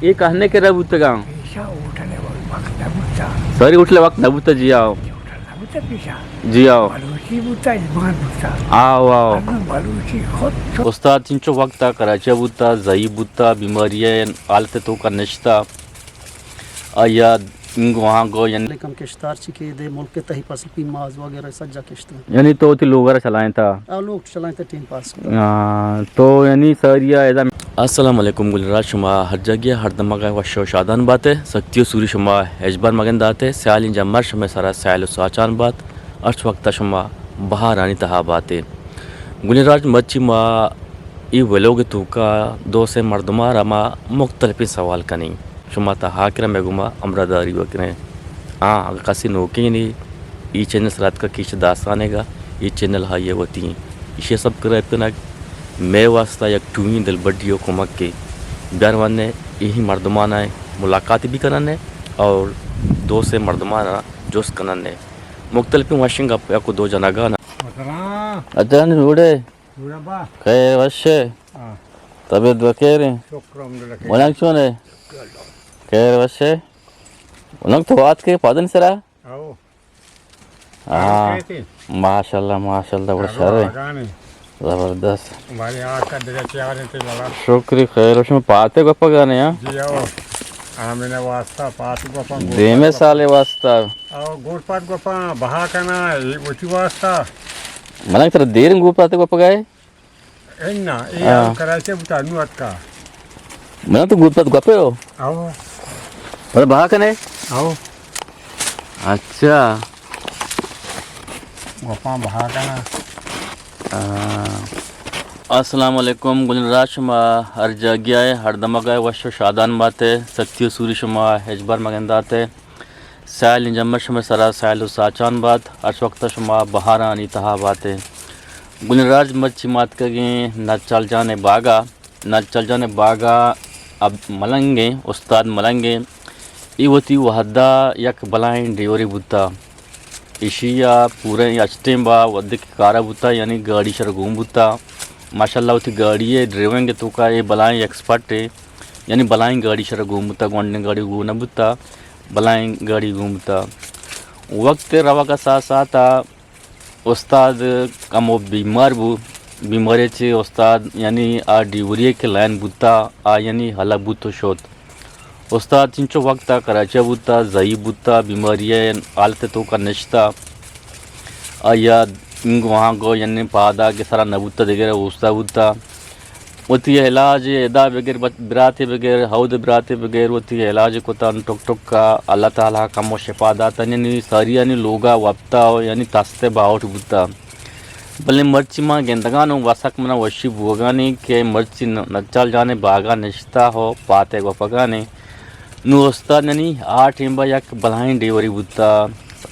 ये कहने के रबूत का पेशा उठने वक्त नबूता सॉरी उठले वक्त नबूत जी आओ नबूता पेशा जी आओ बलूची बूता इमान बूता आओ आओ बलूची खुद उस्ताद चिंचो वक्त कराची बूता जई बूता बीमारियां आलते तो का नश्ता आया वहाँ गो यानी कम किश्तार चिके दे मुल्क के तही पास माज वगैरह सज्जा किश्त यानी तो ती लोग चलाएं था लोग चलाएं थे टीम पास तो यानी सरिया ऐसा अस्सलाम वालेकुम गुलराज शुमा हर जगह हर दमगा वशो शादान बातें सख्तियों सूरी शुमा एजबार मगन दाते सयाल जमर शुमे सारा सयाल साचान बात अर्थ वक्त शुमा बहार आनी तहा बातें गुलराज मच्छी मा ई वेलोगे तू का दो से मर्दमा रमा मुख्तलिफ सवाल कनी शुमा ता हाकिर मेगुमा अमरादारी वकरे हाँ अगर कसी नोके नहीं ये चैनल रात का किश दास्तानेगा ये चैनल हाँ ये होती हैं इसे सब करे ना मैं वास्ता एक टूई दिल बड्डियों को मक के ब्यार वाने यही मर्दमाना है मुलाकात भी करने और दो से मर्दमाना जोश करने मुख्तलिफ वाशिंग आप को दो जना गाना अच्छा नहीं रोडे कहे वशे तबीयत बखेर बोला क्यों ने कहे वशे उन्हें तो बात के पादन सरा हाँ माशाल्लाह माशाल्लाह बड़ा शारे जबरदस्त शुक्रिया खैर उसमें पाते गप्पा गाने हैं आमिने वास्ता पात गोपा देमे साले वास्ता गोटपात गोपा बहा कना ये उठी वास्ता मला तर देर गो पाते गप्पा गाय एन्ना ये कराचे बुता नुअत का मला तो गुपात गप्पे हो आओ मतलब बहा कने आओ अच्छा गोपा बहा कना अस्सलाम वालेकुम गुलराज शुमा हर जगह है हर दमगा वशो शादान बातें सख्तियों सूरी शुमा एजबार मगंदाते सैल जमर शुमा सरा सैल साचान बात हर वक्त शुमा बहार आनी तहा बातें गुलराज मच्छी मात कगे न चल जाने बागा अब मलंगे उस्ताद मलंगे ये होती वहदा यक बलाइन ड्योरी बुता इशिया पूरे अचटें बा वद की कारा बुता यानी गाड़ी शर घूम बुता माशाल्लाह उठी गाड़ी है ड्राइविंग तो का ये बलाएं एक्सपर्ट है यानी बलाएं गाड़ी शर घूमता गोंडने गाड़ी घूमना बुता बलाएं गाड़ी घूमता वक्त रवा का साथ साथ उस्ताद कम वो बीमार बु बीमारी से उस्ताद यानी आ डिवरिये के लाइन बुता आ यानी हला बुतो शोत उस्ताद चिंचो वक्त कराची बुता जई बुता बीमारियां आलते तो का नश्ता आया वहाँ गो यानी पादा के सारा नबूता वगैरह उस्ता बुता होती है इलाज एदा वगैरह बराते वगैरह हौद बराते वगैरह होती है इलाज को तन टुक टुक का अल्लाह ताला का मो शिफा दाता यानी सारी यानी लोगा वप्ता हो यानी तास्ते बाउट बुता भले मर्ची माँ गेंदगानो वसक मना वशी भोगानी के मर्ची नचल जाने बागा निश्ता हो पाते गो पगाने नु उस्ताद यानी 8 एम्बा यक बलाइन डेवरी बुता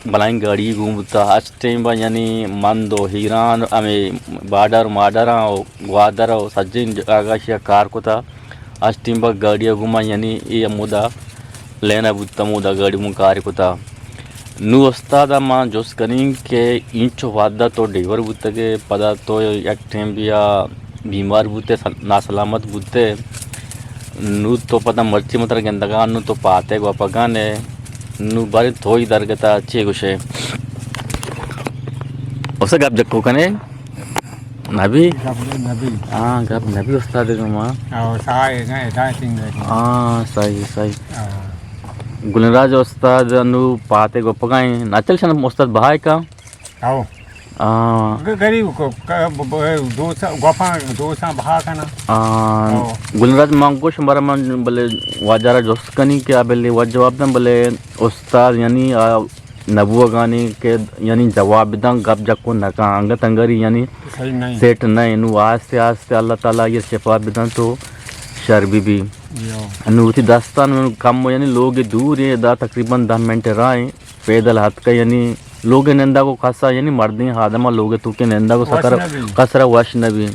बलाइन गाड़ी घूमता आज टाइम बा यानी मंदो हीरान हमें बाडर माडरा ग्वादर सज्जिन आगाशिया कार को था आज टाइम बा गाड़ियाँ घुमा यानी ये मुदा लेना बुता मुदा गाड़ी मुँ कार को था नु उस्ताद माँ जोश करें के इंचो वादा तो ड्राइवर बुते के पदा तो एक टाइम बिया बीमार बुते नासलामत बुते नु तो पता मर्ची मतलब गेंदगा नु तो पाते गो पगाने नु बारी थोड़ी दरगता अच्छी कुछ है उसे गप जक्को कने नबी हाँ गप नबी उस्ताद को माँ साए ना इधर सिंह हाँ सही सही गुलराज उस्ताद नु पाते गो पगाए नाचल शन उस्ताद बहाय का आओ गरीब को दो सा बहा का ना गुलराज मांगो शंबारा मन बले वाजारा जोस कनी के आबेले वा जवाब दम बले उस्ताद यानी नबुआ गाने के यानी जवाब दम गप जको नका अंगत अंगरी यानी सेट नहीं नु आस्ते आस्ते अल्लाह ताला ये शिफा बिदन तो शर्बी भी नु थी दास्तान में कम यानी लोग दूर है दा तकरीबन 10 मिनट राय पैदल हाथ का यानी लोग नंदा को खासा यानी मर्दी हादमा लोग तू के नंदा को सकर कसरा वश नबी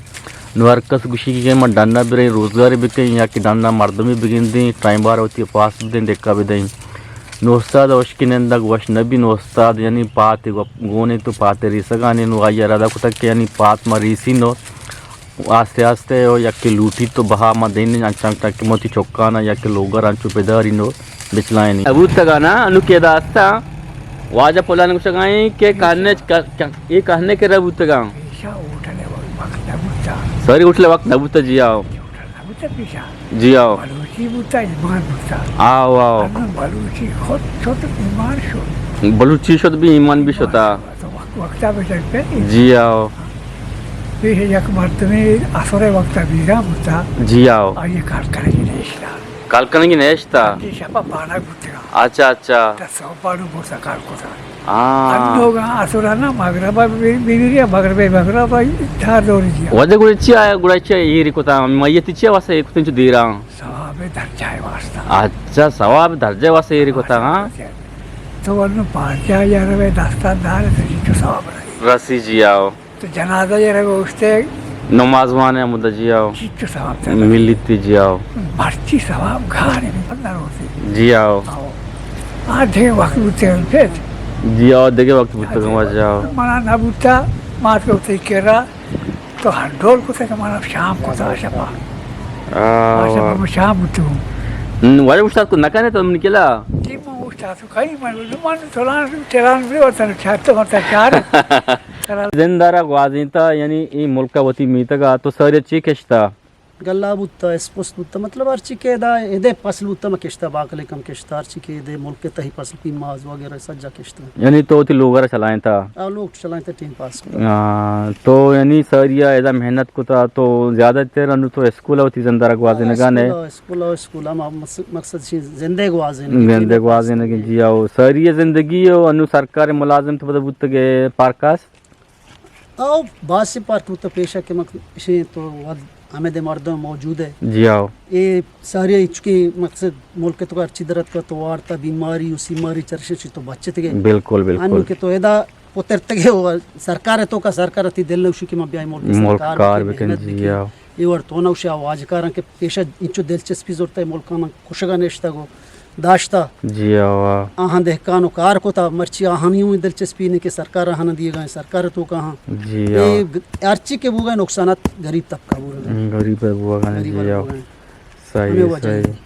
नुअरकस गुशी के मन डाना भी रही रोजगार भी कहीं या कि डाना मर्दमी बिगिन दी टाइम बार होती है पास दिन देखा भी दई नोस्ताद वश की नंदा वश नबी नोस्ताद यानी पाते गोने तो पाते रीसगाने नु आया राधा को तक यानी पात मा रीसी नो आस्ते आस्ते यक्के लूटी तो बहा मा देने अंचंग तक मोती चौकाना यक्के लोगर अंचु पेदारिनो बिचलायनी अबूत तगाना अनु के दास्ता वाजा पोलान कुछ गाय के कहने ये कहने के रबूत तगा सरी उठले वक्त नबूत जी आओ जी आओ आओ आओ बलूची शोध भी ईमान भी शोता जी आओ एक मर्दने असरे वक्त बीरा मुता जी आओ ये काल करेंगे नेशला कालकनगी नेश्ता ये शपा पाना गुतेगा अच्छा अच्छा तसो पानु बोसा काल कोता हाँ अन्नोगा असुरा ना मगरबा बिबिरिया मगरबे मगरबा धार दोरी जिया वजह गुड़ाची ये रिकोता मय्यतीची वासे एक तुंचु दीरा सवाबे दर्जाय वास्ता अच्छा सवाब दर्जे वासे ये रिकोता हाँ तो वरनु पांचा यारवे दास्तान दार तो सवाब रसी जी आओ तो जनाजा यारवे उसते नमाज माने मुद्दा जी आओ चित्त सवाब मिलिती जी आओ मर्ची सवाब घाने में पंद्रह होते जी आओ आधे वक्त बुते फिर जी आओ देखे वक्त बुत जाओ मना ना बुता मार को ते केरा तो हंडोल को ते मना शाम को था शपा आशा शाम बुतू वाले उस्ताद को नकाने तो हमने केला की मो उस्ताद को कहीं मन थोड़ा तेरान भी होता है छात्र होता चार जिंदारा ग्वाजिंता यानी ई मुल्का वती मीतगा तो सारे चीकेश्ता गल्ला बुत्ता स्पोस्ट बुत्ता मतलब अर्ची के दा एदे फसल बुत्ता में किश्ता बाकले कम किश्ता अर्ची के दे मुल्क के तही फसल की माज वगैरह सज्जा किश्ता यानी तो ती लोगरा चलाए था लोग चलाए थे टीम पास को तो यानी सरिया ऐसा मेहनत को था तो ज्यादातर अनु तो स्कूल होती जिंदारा ग्वाजिन गाने स्कूल मकसद जिंदगी ग्वाजिन के जियाओ सरिया जिंदगी अनु सरकारी मुलाजिम तो बुत के पारकास आओ बात से पार तो पेशा के मकसद तो हमें दे मर्दों मौजूद है जी आओ ये सारे चुके मकसद मुल्क तो अच्छी दरद का तो वार्ता बीमारी उसी बीमारी चर्चे तो बच्चे थे बिल्कुल बिल्कुल के तो एदा पोतरते के सरकार तो का सरकार ती दिल उसी की मब्याई मुल्क सरकार बेकन जी आओ ये वर तो नौशा आवाज कारण के पेशा इंचो दिलचस्पी जोरता है मुल्क में खुशगा नेश्ता को दाश्ता जी आओ आहां देहकानो कार को था मर्ची आहानियों में दिलचस्पी ने के सरकार आहाना दिए गए सरकार तो कहां जी ये अर्ची के बुगा नुकसानात गरीब तबका बुगा गरीब है बुआ जी आओ सही सही